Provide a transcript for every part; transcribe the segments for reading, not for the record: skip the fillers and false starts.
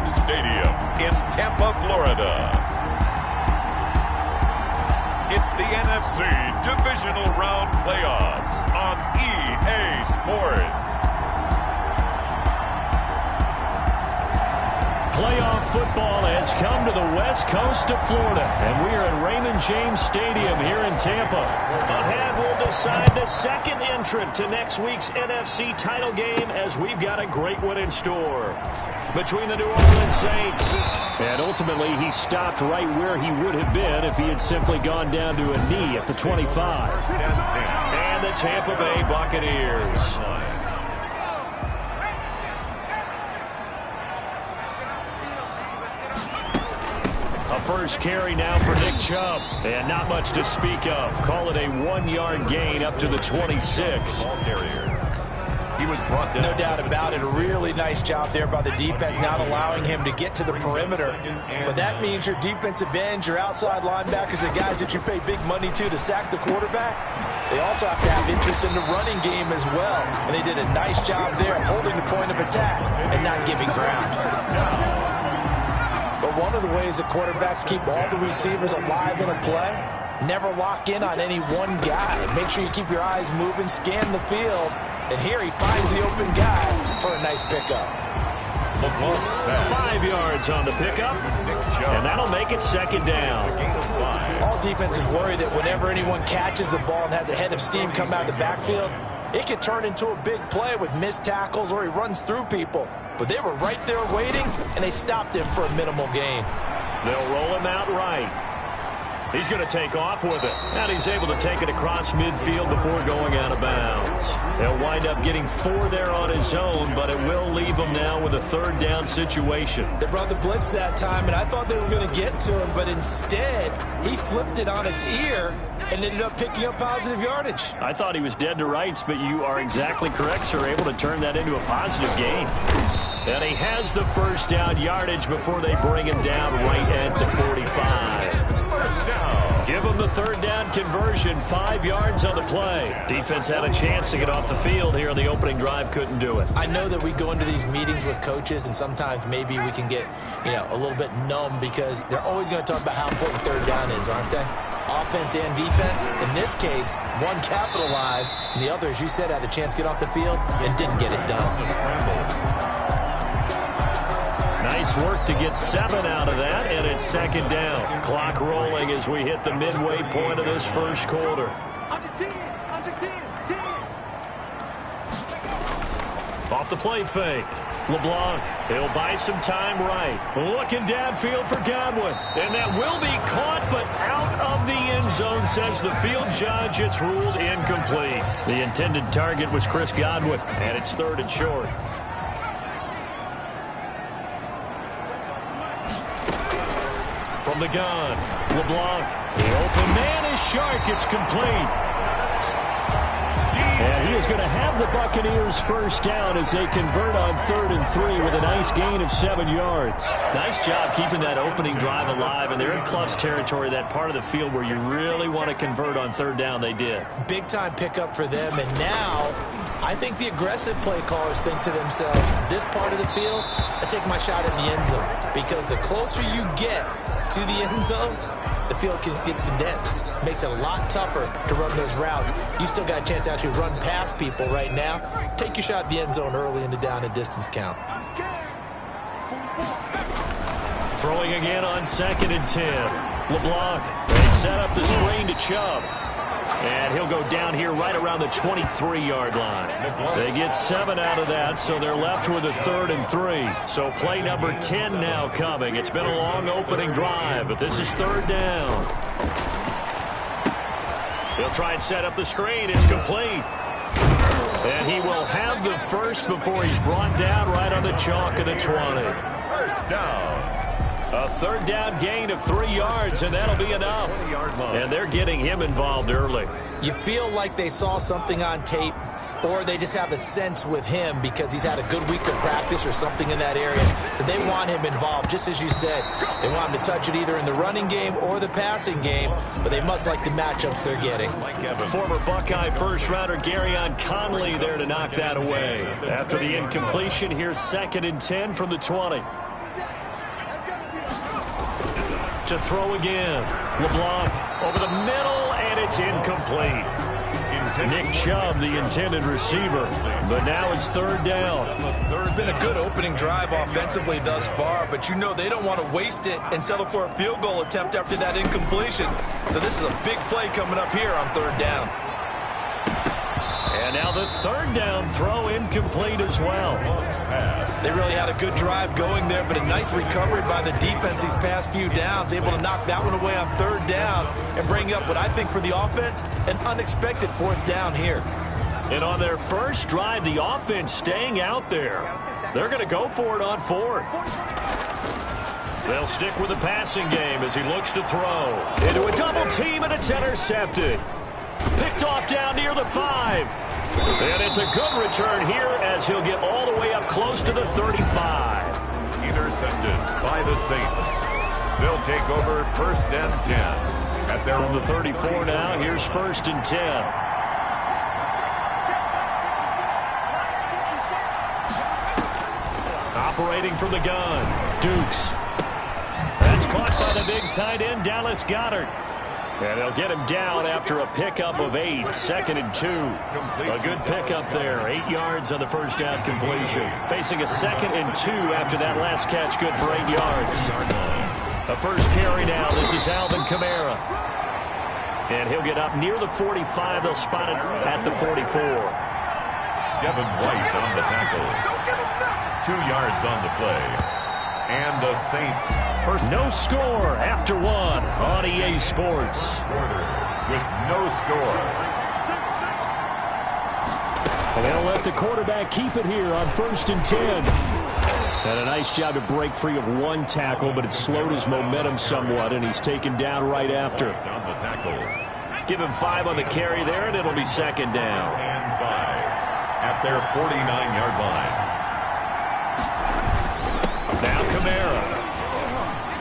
James Stadium in Tampa, Florida. It's the NFC Divisional Round Playoffs on EA Sports. Playoff football has come to the west coast of Florida, and we are at Raymond James Stadium here in Tampa. Ahead, we'll decide the second entrant to next week's NFC title game, as we've got a great one in store between the New Orleans Saints. And ultimately, he stopped right where he would have been if he had simply gone down to a knee at the 25. And the Tampa Bay Buccaneers. A first carry now for Nick Chubb. And not much to speak of. Call it a 1-yard gain up to the 26. He was brought down. No doubt about it. A really nice job there by the defense, not allowing him to get to the perimeter. But that means your defensive ends, your outside linebackers, the guys that you pay big money to sack the quarterback, they also have to have interest in the running game as well. And they did a nice job there holding the point of attack and not giving ground. But one of the ways the quarterbacks keep all the receivers alive in a play, never lock in on any one guy. Make sure you keep your eyes moving, scan the field. And here he finds the open guy for a nice pickup. 5 yards on the pickup, and that'll make it second down. All defenses worry that whenever anyone catches the ball and has a head of steam come out of the backfield, it could turn into a big play with missed tackles or he runs through people. But they were right there waiting, and they stopped him for a minimal gain. They'll roll him out right. He's going to take off with it. And he's able to take it across midfield before going out of bounds. He'll wind up getting 4 there on his own, but it will leave him now with a third down situation. They brought the blitz that time, and I thought they were going to get to him, but instead, he flipped it on its ear and ended up picking up positive yardage. I thought he was dead to rights, but you are exactly correct, sir. Able to turn that into a positive gain. And he has the first down yardage before they bring him down right at the 45. Give him the third down conversion, 5 yards on the play. Defense had a chance to get off the field here on the opening drive, couldn't do it. I know that we go into these meetings with coaches, and sometimes maybe we can get, a little bit numb because they're always going to talk about how important third down is, aren't they? Offense and defense. In this case, one capitalized, and the other, as you said, had a chance to get off the field and didn't get it done. Nice work to get 7 out of that, and it's second down. Clock rolling as we hit the midway point of this first quarter. Off the play fake. LeBlanc, he'll buy some time right. Looking downfield for Godwin. And that will be caught, but out of the end zone, says the field judge. It's ruled incomplete. The intended target was Chris Godwin, and it's 3rd and short. From the gun, LeBlanc. The open man is Shark. It's complete. And he is going to have the Buccaneers first down as they convert on 3rd and 3 with a nice gain of 7 yards. Nice job keeping that opening drive alive, and they're in plus territory, that part of the field where you really want to convert on 3rd down. They did. Big-time pickup for them, and now I think the aggressive play callers think to themselves, this part of the field, I take my shot at the end zone, because the closer you get to the end zone, the field gets condensed. Makes it a lot tougher to run those routes. You still got a chance to actually run past people right now. Take your shot at the end zone early in the down and distance count. Throwing again on 2nd and 10. LeBlanc, they set up the screen to Chubb. And he'll go down here right around the 23-yard line. They get 7 out of that, so they're left with a 3rd and 3. So play number 10 now coming. It's been a long opening drive, but this is 3rd down. He'll try and set up the screen. It's complete. And he will have the first before he's brought down right on the chalk of the 20. First down. A 3rd down gain of 3 yards, and that'll be enough. And they're getting him involved early. You feel like they saw something on tape, or they just have a sense with him because he's had a good week of practice or something in that area that they want him involved, just as you said. They want him to touch it either in the running game or the passing game, but they must like the matchups they're getting. Former Buckeye first-rounder Garyon Conley there to knock that away. After the incompletion, here's 2nd and 10 from the 20. To throw again. LeBlanc over the middle, and it's incomplete. Nick Chubb, the intended receiver, but now it's third down. It's been a good opening drive offensively thus far, but you know they don't want to waste it and settle for a field goal attempt after that incompletion. So this is a big play coming up here on third down. And now the third down throw incomplete as well. They really had a good drive going there, but a nice recovery by the defense these past few downs, able to knock that one away on third down and bring up what I think for the offense, an unexpected fourth down here. And on their first drive, the offense staying out there. They're going to go for it on fourth. They'll stick with the passing game as he looks to throw. Into a double team, and it's intercepted. Picked off down near the 5. And it's a good return here as he'll get all the way up close to the 35. Intercepted by the Saints. They'll take over first and 10. At their From the 34 now, here's first and 10. Operating from the gun, Dukes. That's caught by the big tight end, Dallas Goedert. And they'll get him down after a pickup of 8, second and 2. A good pickup there, 8 yards on the first down completion. Facing a second and 2 after that last catch, good for 8 yards. A first carry now, this is Alvin Kamara. And he'll get up near the 45, they'll spot it at the 44. Devin White on the tackle. 2 yards on the play. And the Saints first. No score after 1 on EA Sports. With no score. And they'll let the quarterback keep it here on first and 10. And a nice job to break free of one tackle, but it slowed his momentum somewhat, and he's taken down right after. On the tackle. Give him 5 on the carry there, and it'll be second down. And 5 at their 49-yard line. Now Kamara.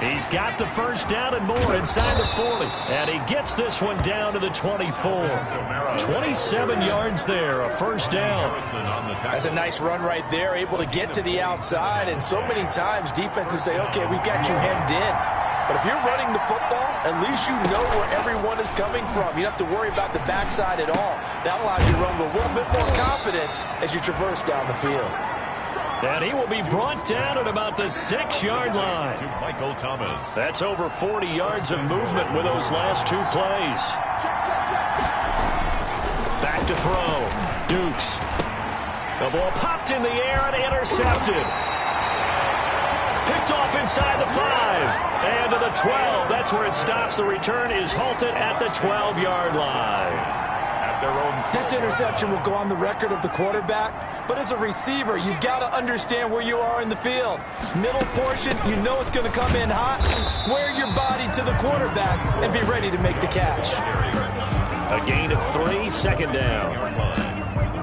He's got the first down and more inside the 40. And he gets this one down to the 24. 27 yards there, a first down. That's a nice run right there, able to get to the outside. And so many times defenses say, okay, we've got you hemmed in. But if you're running the football, at least you know where everyone is coming from. You don't have to worry about the backside at all. That allows you to run with a little bit more confidence as you traverse down the field. And he will be brought down at about the 6-yard line. To Michael Thomas. That's over 40 yards of movement with those last 2 plays. Back to throw. Dukes. The ball popped in the air and intercepted. Picked off inside the 5. And to the 12. That's where it stops. The return is halted at the 12-yard line. This interception will go on the record of the quarterback, but as a receiver, you've got to understand where you are in the field. Middle portion, you know it's going to come in hot. Square your body to the quarterback and be ready to make the catch. A gain of 3, second down.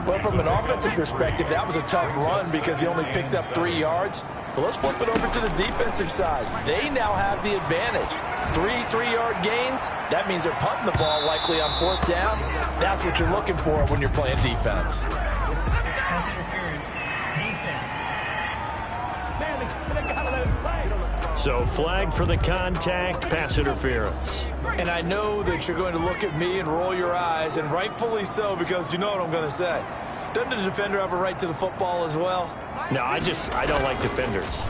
Well, from an offensive perspective, that was a tough run because he only picked up 3 yards. But let's flip it over to the defensive side. They now have the advantage. 3 3-yard gains, that means they're punting the ball likely on fourth down. That's what you're looking for when you're playing defense. Pass interference. So flag for the contact, pass interference. And I know that you're going to look at me and roll your eyes, and rightfully so, because you know what I'm going to say. Doesn't the defender have a right to the football as well? No, I don't like defenders.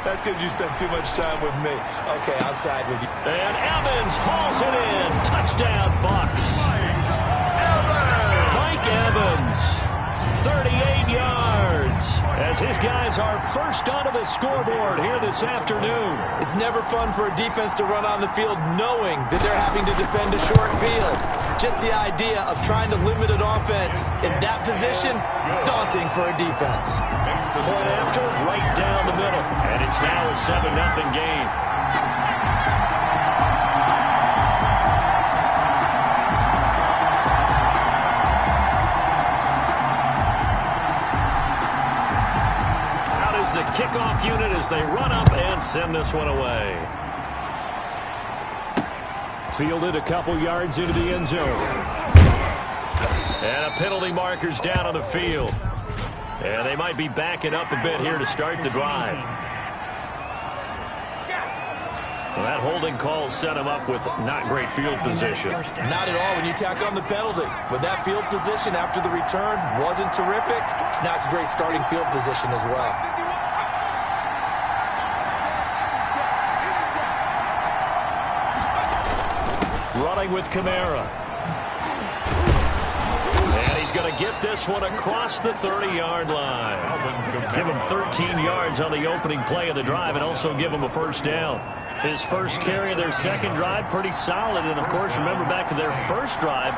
That's because you spend too much time with me. Okay, I'll side with you. And Evans hauls it in. Touchdown, Bucks. Mike Evans, 38 yards, as his guys are first onto the scoreboard here this afternoon. It's never fun for a defense to run on the field knowing that they're having to defend a short field. Just the idea of trying to limit an offense in that position, daunting for a defense. Point after, right down the middle. And it's now a 7-0 game. Out is the kickoff unit as they run up and send this one away. Fielded a couple yards into the end zone. And a penalty marker's down on the field. And they might be backing up a bit here to start the drive. Well, that holding call set him up with not great field position. Not at all when you tack on the penalty. But that field position after the return wasn't terrific. It's not a great starting field position as well. Running with Kamara. And he's going to get this one across the 30-yard line. Give him 13 yards on the opening play of the drive and also give him a first down. His first carry of their second drive, pretty solid. And, of course, remember back to their first drive,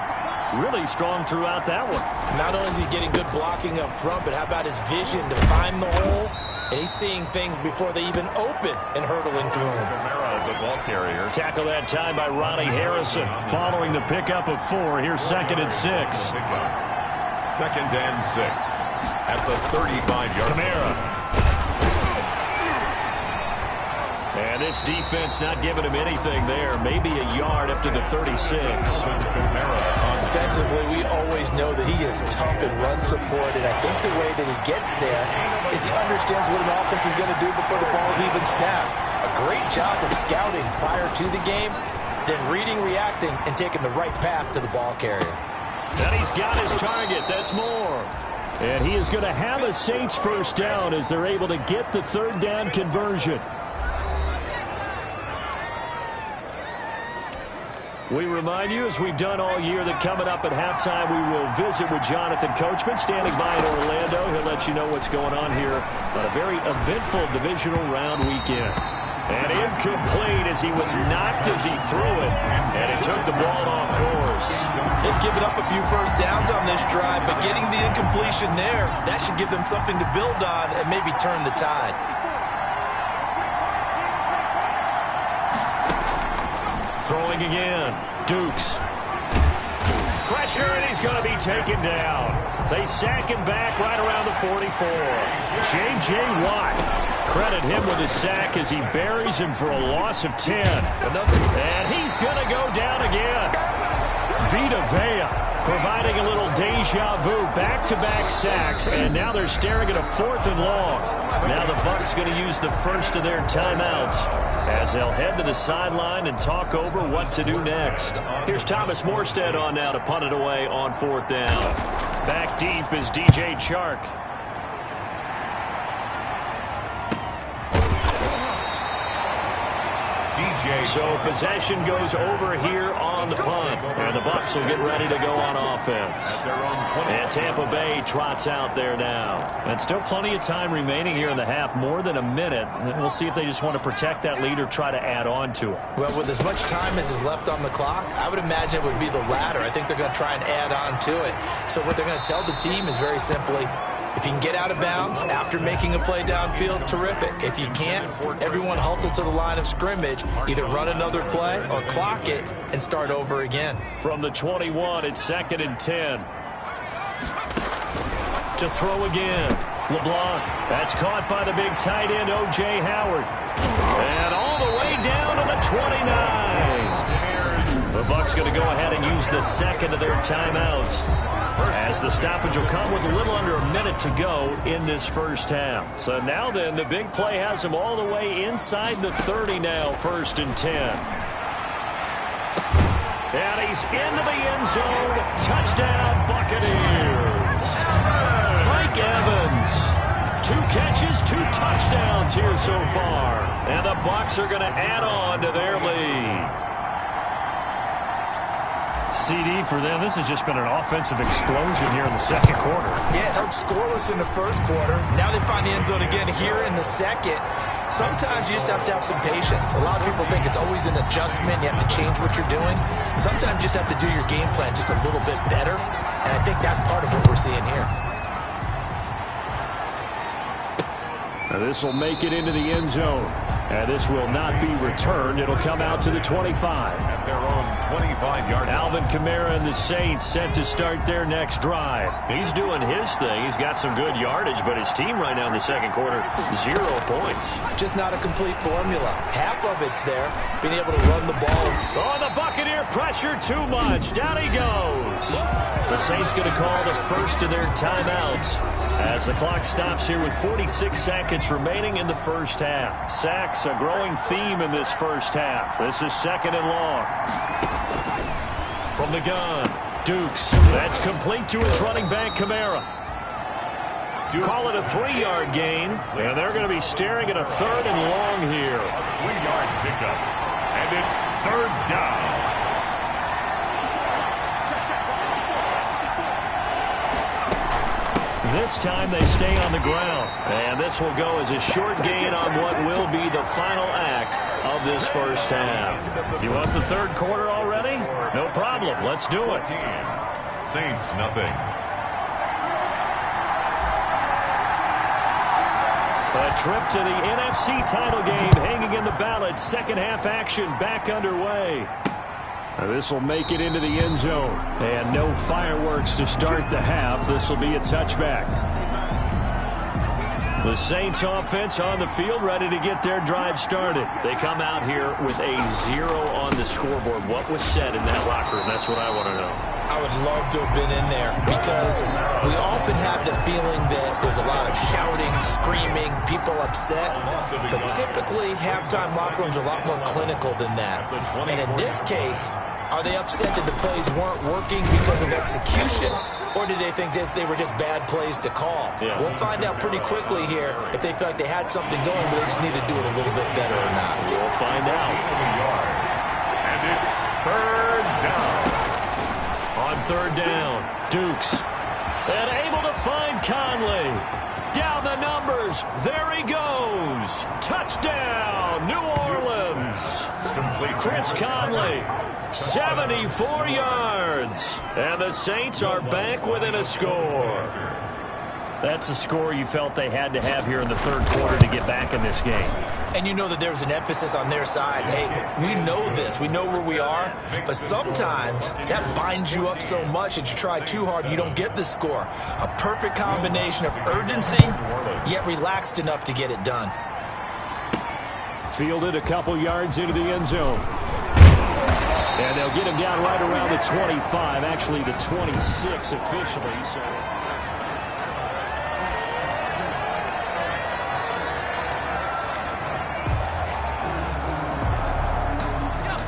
really strong throughout that one. Not only is he getting good blocking up front, but how about his vision to find the holes? And he's seeing things before they even open and hurtling through them. The ball carrier. Tackle that time by Ronnie Harrison. Following the pickup of 4, here's 2nd and 6. 2nd and 6 at the 35-yard line. Kamara. And this defense not giving him anything there. Maybe a yard up to the 36. Defensively, we always know that he is tough in run support, and I think the way that he gets there is he understands what an offense is going to do before the ball's even snapped. A great job of scouting prior to the game, then reading, reacting, and taking the right path to the ball carrier. And he's got his target. That's more. And he is going to have a Saints first down as they're able to get the 3rd down conversion. We remind you, as we've done all year, that coming up at halftime, we will visit with Jonathan Coachman, standing by in Orlando. He'll let you know what's going on here on a very eventful divisional round weekend. And incomplete as he was knocked as he threw it, and it took the ball off course. They've given up a few first downs on this drive, but getting the incompletion there, that should give them something to build on and maybe turn the tide. Throwing again. Dukes. Pressure, and he's going to be taken down. They sack him back right around the 44. J.J. Watt. Credit him with his sack as he buries him for a loss of 10. And he's going to go down again. Vita Vea providing a little deja vu. Back-to-back sacks, and now they're staring at a 4th and long. Now the Bucs going to use the first of their timeouts as they'll head to the sideline and talk over what to do next. Here's Thomas Morstead on now to punt it away on 4th down. Back deep is DJ Chark. So possession goes over here on the punt, and the Bucs will get ready to go on offense. And Tampa Bay trots out there now. And still plenty of time remaining here in the half, more than a minute. And we'll see if they just want to protect that lead or try to add on to it. Well, with as much time as is left on the clock, I would imagine it would be the latter. I think they're going to try and add on to it. So what they're going to tell the team is very simply, if you can get out of bounds after making a play downfield, terrific. If you can't, everyone hustle to the line of scrimmage, either run another play or clock it and start over again. From the 21, it's 2nd and 10. To throw again. LeBlanc. That's caught by the big tight end, O.J. Howard. And all the way down to the 29. The Bucs going to go ahead and use the 2nd of their timeouts, as the stoppage will come with a little under a minute to go in this first half. So now then, the big play has him all the way inside the 30 now, 1st and 10. And he's into the end zone. Touchdown, Buccaneers. Mike Evans. 2 catches, 2 touchdowns here so far. And the Bucs are going to add on to their lead. CD for them. This has just been an offensive explosion here in the second quarter. Yeah, held scoreless in the first quarter. Now they find the end zone again here in the second. Sometimes you just have to have some patience. A lot of people think it's always an adjustment. You have to change what you're doing. Sometimes you just have to do your game plan just a little bit better. And I think that's part of what we're seeing here. Now this will make it into the end zone. And this will not be returned. It'll come out to the 25. At their own 25-yard line. Alvin Kamara and the Saints set to start their next drive. He's doing his thing. He's got some good yardage, but his team right now in the second quarter, 0 points. Just not a complete formula. Half of it's there, being able to run the ball. Oh, the Buccaneer pressure too much. Down he goes. The Saints going to call the first of their timeouts As the clock stops here with 46 seconds remaining in the first half. Sacks, a growing theme in this first half. This is 2nd and long. From the gun, Dukes. That's complete to his running back, Kamara. Call it a 3-yard gain, and they're going to be staring at a 3rd and long here. A 3-yard pickup, and it's 3rd down. This time they stay on the ground, and this will go as a short gain on what will be the final act of this first half. You want the 3rd quarter already? No problem. Let's do it. Saints, nothing. A trip to the NFC title game hanging in the balance. Second half action back underway. This will make it into the end zone. And no fireworks to start the half. This will be a touchback. The Saints offense on the field, ready to get their drive started. They come out here with a 0 on the scoreboard. What was said in that locker room? That's what I want to know. I would love to have been in there because we often have the feeling that there's a lot of shouting, screaming, people upset. But typically, halftime locker rooms are a lot more clinical than that. And in this case, are they upset that the plays weren't working because of execution? Or did they think they were just bad plays to call? Yeah. We'll find out pretty quickly here if they feel like they had something going, but they just need to do it a little bit better or not. We'll find out. And it's 3rd down. On 3rd down, Dukes. And able to find Conley. Down the numbers. There he goes. Touchdown, New Orleans. Chris Conley, 74 yards. And the Saints are back within a score. That's a score you felt they had to have here in the 3rd quarter to get back in this game. And you know that there's an emphasis on their side. Hey, we know this. We know where we are. But sometimes that binds you up so much that you try too hard and you don't get the score. A perfect combination of urgency, yet relaxed enough to get it done. Fielded a couple yards into the end zone. And they'll get him down right around the 25, actually the 26 officially. So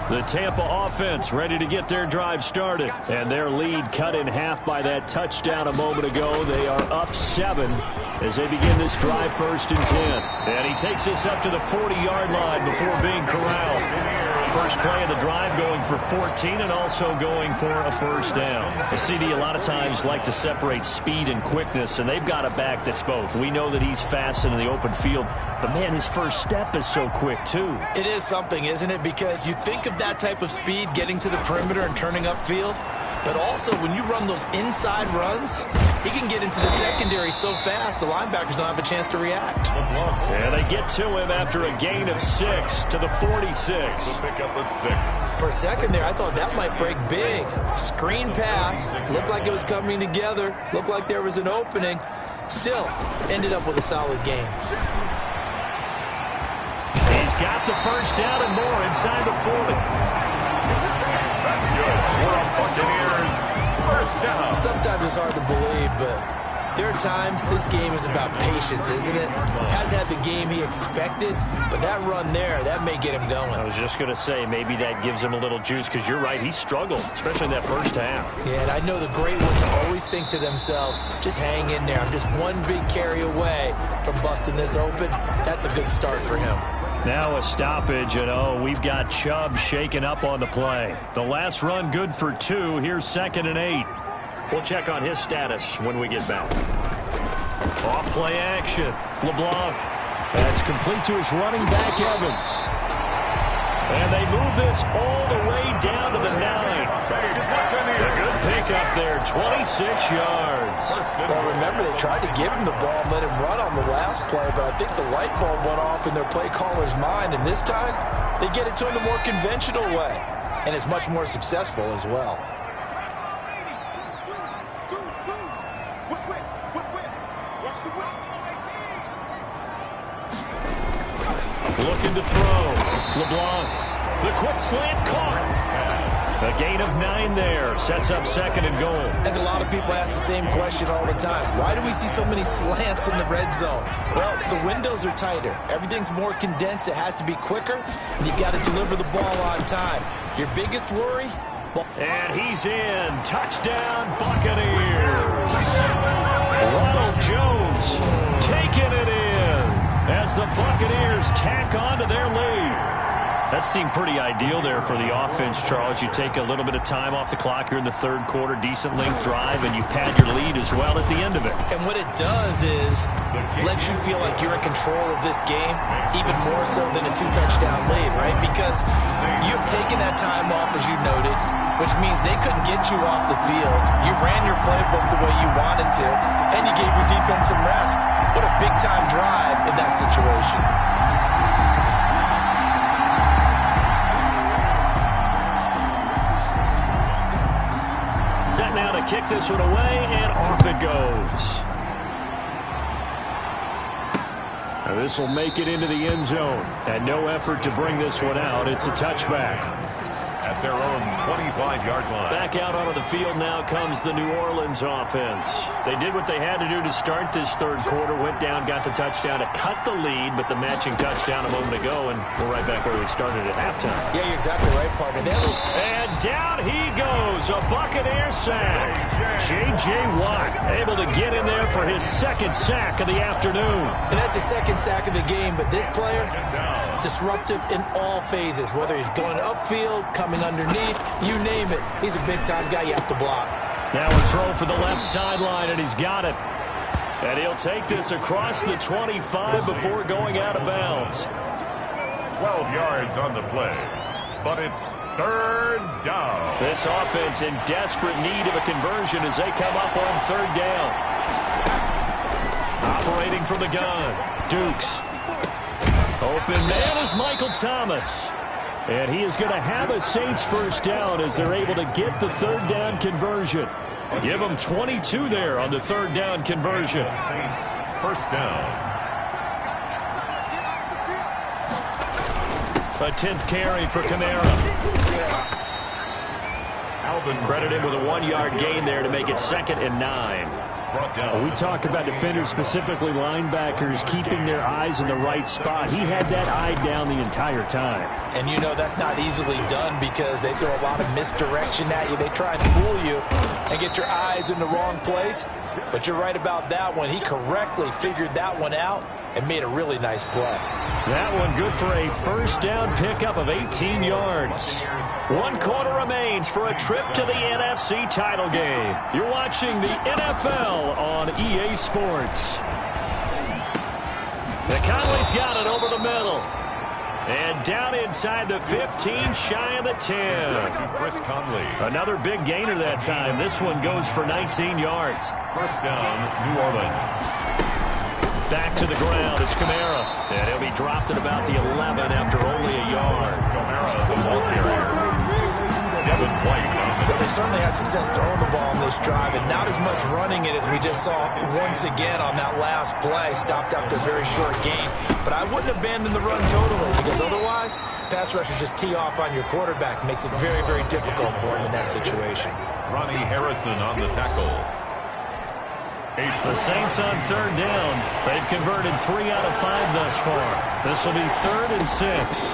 the Tampa offense ready to get their drive started. And their lead cut in half by that touchdown a moment ago. They are up 7 as they begin this drive 1st and 10. And he takes this up to the 40-yard line before being corralled. First play of the drive going for 14 and also going for a 1st down. The CD a lot of times like to separate speed and quickness, and they've got a back that's both. We know that he's fast in the open field, but man, his first step is so quick too. It is something, isn't it? Because you think of that type of speed getting to the perimeter and turning upfield, but also when you run those inside runs, he can get into the secondary so fast the linebackers don't have a chance to react. And they get to him after a gain of 6 to the 46. Pick up at 6. For a second there, I thought that might break big. Screen pass, looked like it was coming together, looked like there was an opening. Still, ended up with a solid game. He's got the 1st down and more inside the 40. That's good. We're on Buccaneers. 1st down. Sometimes it's hard to believe, but there are times this game is about patience, isn't it? Hasn't had the game he expected, but that run there, that may get him going. I was just going to say, maybe that gives him a little juice, because you're right, he struggled, especially in that 1st half. Yeah, and I know the great ones always think to themselves, just hang in there. I'm just one big carry away from busting this open. That's a good start for him. Now a stoppage, and we've got Chubb shaken up on the play. The last run good for 2. Here's 2nd and 8. We'll check on his status when we get back. Off play action. LeBlanc. That's complete to his running back, Evans. And they move this all the way down to the 9. A good pickup there, 26 yards. Well, remember, they tried to give him the ball and let him run on the last play, but I think the light bulb went off in their play caller's mind, and this time they get it to him the more conventional way, and it's much more successful as well. Looking to throw. LeBlanc. The quick slant caught. A gain of 9 there. Sets up 2nd and goal. I think a lot of people ask the same question all the time. Why do we see so many slants in the red zone? Well, the windows are tighter. Everything's more condensed. It has to be quicker, and you've got to deliver the ball on time. Your biggest worry? And he's in. Touchdown, Buccaneers. Ronald Jones taking it in as the Buccaneers tack on to their lead. That seemed pretty ideal there for the offense, Charles. You take a little bit of time off the clock here in the 3rd quarter, decent length drive, and you pad your lead as well at the end of it. And what it does is let you feel like you're in control of this game, even more so than a 2-touchdown lead, right? Because you've taken that time off, as you noted, which means they couldn't get you off the field. You ran your playbook the way you wanted to, and you gave your defense some rest. What a big-time drive in that situation. Set now to kick this one away, and off it goes. Now this will make it into the end zone, and no effort to bring this one out. It's a touchback. At their own 25-yard line. Back out onto the field now comes the New Orleans offense. They did what they had to do to start this 3rd quarter. Went down, got the touchdown to cut the lead, but the matching touchdown a moment ago, and we're right back where we started at halftime. Yeah, you're exactly right, partner. And down he goes, a Buccaneer sack. J.J. Watt able to get in there for his 2nd sack of the afternoon. And that's the 2nd sack of the game, but this player, disruptive in all phases, whether he's going upfield, coming underneath, you name it. He's a big-time guy you have to block. Now a throw for the left sideline, and he's got it. And he'll take this across the 25 before going out of bounds. 12 yards on the play, but it's 3rd down. This offense in desperate need of a conversion as they come up on 3rd down. Operating from the gun, Dukes. Open man is Michael Thomas. And he is going to have a Saints 1st down as they're able to get the 3rd down conversion. Give them 22 there on the 3rd down conversion. Saints 1st down. A 10th carry for Kamara. Alvin credit him with a 1-yard gain there to make it 2nd and 9. We talk about defenders, specifically linebackers, keeping their eyes in the right spot. He had that eye down the entire time. And you know that's not easily done because they throw a lot of misdirection at you. They try and fool you and get your eyes in the wrong place. But you're right about that one. He correctly figured that one out and made a really nice play. That one good for a 1st down pickup of 18 yards. 1 quarter remains for a trip to the NFC title game. You're watching the NFL on EA Sports. The Conley's got it over the middle. And down inside the 15, shy of the 10. Chris Conley. Another big gainer that time. This one goes for 19 yards. 1st down, New Orleans. Back to the ground, it's Kamara. And he'll be dropped at about the 11 after only a yard. Kamara, the ball carrier. Devin White. But they certainly had success throwing the ball on this drive, and not as much running it as we just saw once again on that last play. Stopped after a very short gain. But I wouldn't abandon the run totally, because otherwise, pass rushers just tee off on your quarterback. Makes it very, very difficult for him in that situation. Ronnie Harrison on the tackle. The Saints on 3rd down. They've converted 3 out of 5 thus far. This will be 3rd and 6.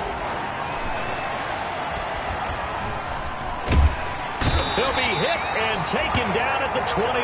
He'll be hit and taken down at the 21.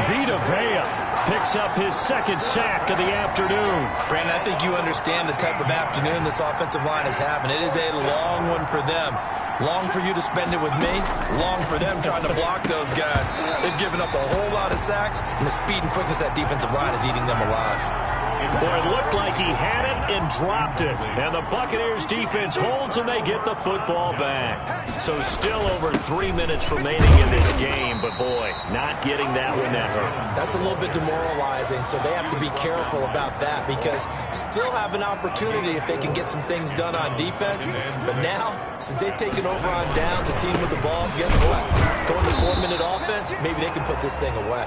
Vita Vea picks up his 2nd sack of the afternoon. Brandon, I think you understand the type of afternoon this offensive line is having. It is a long one for them. Long for you to spend it with me. Long for them trying to block those guys. They've given up a whole lot of sacks, and the speed and quickness of that defensive line is eating them alive. Boy, it looked like he had it and dropped it. And the Buccaneers defense holds and they get the football back. So still over 3 minutes remaining in this game. But boy, not getting that one that hurt. That's a little bit demoralizing, so they have to be careful about that because still have an opportunity if they can get some things done on defense. But now, since they've taken over on downs, a team with the ball, guess what? Going to 4-minute offense, maybe they can put this thing away.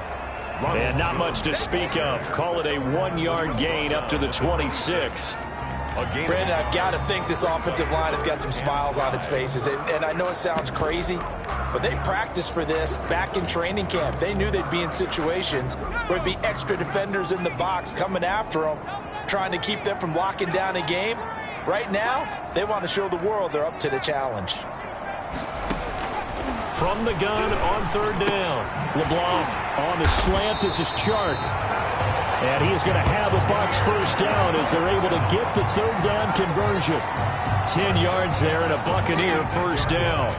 And not much to speak of. Call it a 1-yard gain up to the 26. Brandon, I've got to think this offensive line has got some smiles on its faces. And I know it sounds crazy, but they practiced for this back in training camp. They knew they'd be in situations where there'd be extra defenders in the box coming after them, trying to keep them from locking down a game. Right now, they want to show the world they're up to the challenge. From the gun on third down. LeBlanc on the slant. This is Chark. And he is going to have a Bucs first down as they're able to get the third down conversion. 10 yards there and a Buccaneer first down.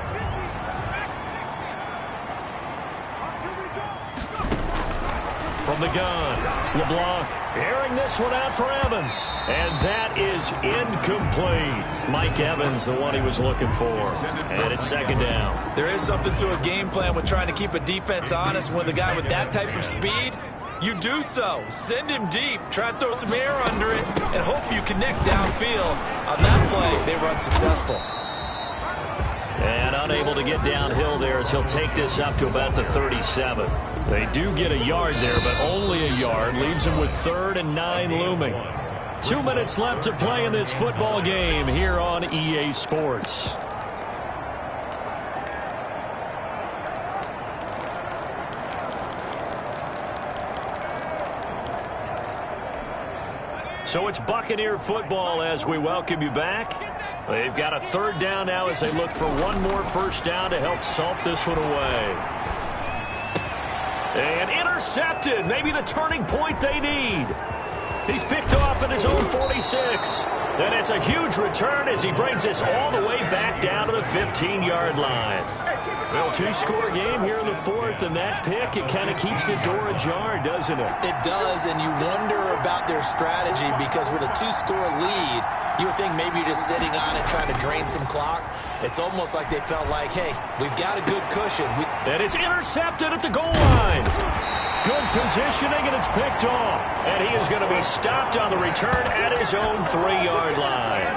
From the gun, LeBlanc airing this one out for Evans. And that is incomplete. Mike Evans, the one he was looking for. And it's second down. There is something to a game plan with trying to keep a defense honest with a guy with that type of speed. You do so. Send him deep. Try and throw some air under it and hope you connect downfield. On that play, they were unsuccessful. And unable to get downhill there as he'll take this up to about the 37. They do get a yard there, but only a yard. Leaves him with 3rd and 9 looming. 2 minutes left to play in this football game here on EA Sports. So it's Buccaneer football as we welcome you back. They've got a third down now as they look for one more first down to help salt this one away. And intercepted. Maybe the turning point they need. He's picked off at his own 46. And it's a huge return as he brings this all the way back down to the 15-yard line. Well, 2-score game here in the 4th, and that pick, it kind of keeps the door ajar, doesn't it? It does, and you wonder about their strategy because with a 2-score lead, you would think maybe you're just sitting on it trying to drain some clock. It's almost like they felt like, hey, we've got a good cushion. And it's intercepted at the goal line. Good positioning, and it's picked off. And he is going to be stopped on the return at his own 3-yard line.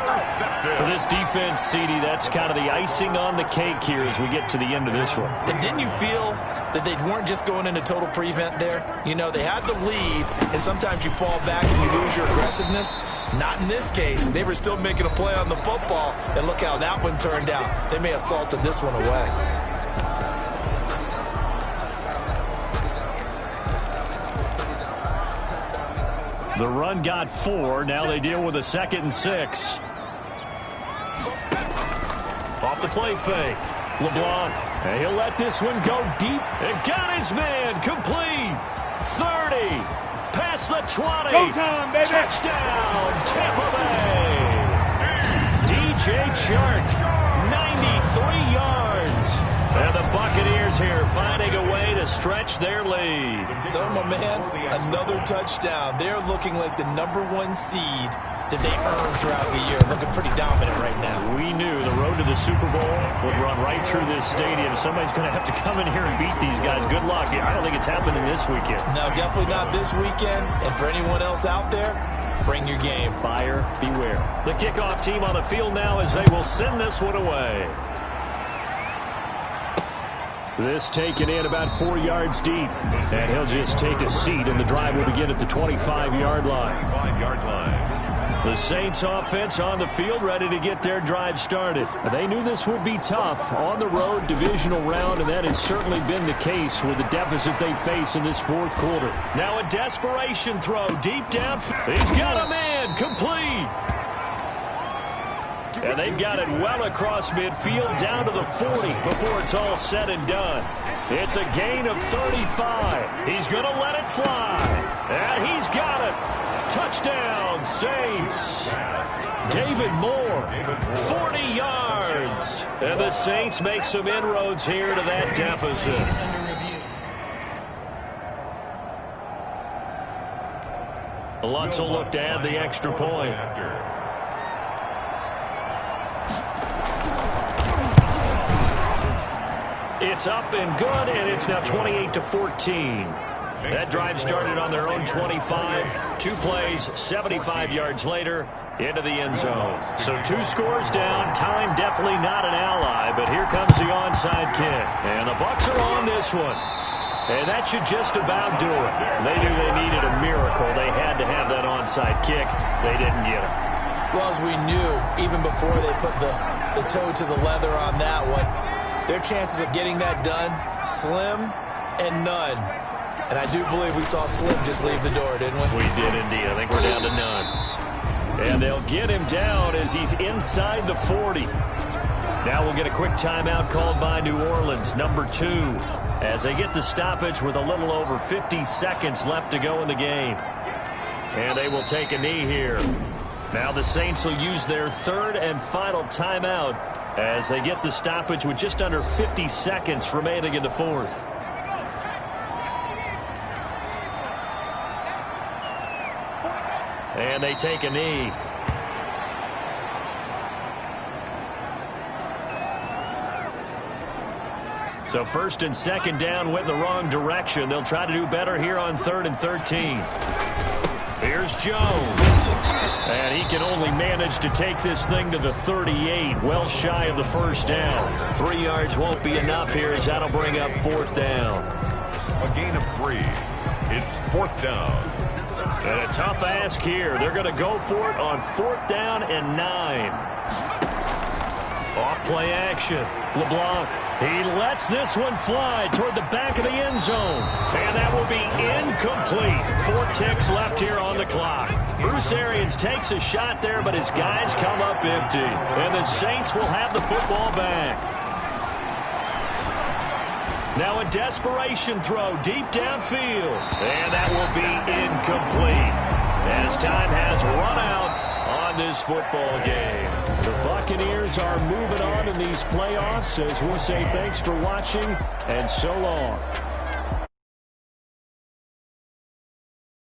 For this defense, CD, that's kind of the icing on the cake here as we get to the end of this one. And didn't you feel that they weren't just going into total prevent there? You know, they had the lead, and sometimes you fall back and you lose your aggressiveness. Not in this case. They were still making a play on the football, and look how that one turned out. They may have salted this one away. The run got 4. Now they deal with a 2nd and 6. Off the play fake. LeBlanc. And he'll let this one go deep. And got his man. Complete. 30. Past the 20. Go time, baby. Touchdown. Tampa Bay. DJ Chark. 93 yards. And the Buccaneers here finding a way to stretch their lead. So, my man, another touchdown. They're looking like the #1 seed that they earned throughout the year. Looking pretty dominant right now. We knew the road to the Super Bowl would run right through this stadium. Somebody's going to have to come in here and beat these guys. Good luck. I don't think it's happening this weekend. No, definitely not this weekend. And for anyone else out there, bring your game. Buyer beware. The kickoff team on the field now as they will send this one away. This taken in about 4 yards deep. And he'll just take a seat, and the drive will begin at the 25-yard line. 25-yard line. The Saints offense on the field ready to get their drive started. They knew this would be tough on the road, divisional round, and that has certainly been the case with the deficit they face in this 4th quarter. Now a desperation throw deep down. He's got a man. Complete. And they've got it well across midfield down to the 40 before it's all said and done. It's a gain of 35. He's going to let it fly. And he's got it. Touchdown, Saints. David Moore, 40 yards. And the Saints make some inroads here to that deficit. Lutz will look to add the extra point. It's up and good, and it's now 28-14. That drive started on their own 25. 2 plays, 75 yards later, into the end zone. So 2 scores down. Time definitely not an ally, but here comes the onside kick. And the Bucs are on this one. And that should just about do it. They knew they needed a miracle. They had to have that onside kick. They didn't get it. Well, as we knew, even before they put the toe to the leather on that one, their chances of getting that done, slim and none. And I do believe we saw Slim just leave the door, didn't we? We did indeed. I think we're down to none. And they'll get him down as he's inside the 40. Now we'll get a quick timeout called by New Orleans, number 2, as they get the stoppage with a little over 50 seconds left to go in the game. And they will take a knee here. Now the Saints will use their third and final timeout as they get the stoppage with just under 50 seconds remaining in the fourth. And they take a knee. So first and second down went in the wrong direction. They'll try to do better here on 3rd and 13. Here's Jones. And he can only manage to take this thing to the 38, well shy of the first down. 3 yards won't be enough here as that'll bring up 4th down. A gain of 3. It's 4th down. And a tough ask here. They're going to go for it on 4th down and 9. Off play action. LeBlanc. He lets this one fly toward the back of the end zone. And that will be incomplete. 4 ticks left here on the clock. Bruce Arians takes a shot there, but his guys come up empty. And the Saints will have the football back. Now a desperation throw deep downfield. And that will be incomplete as time has run out on this football game. The Buccaneers are moving on in these playoffs as we say thanks for watching and so long.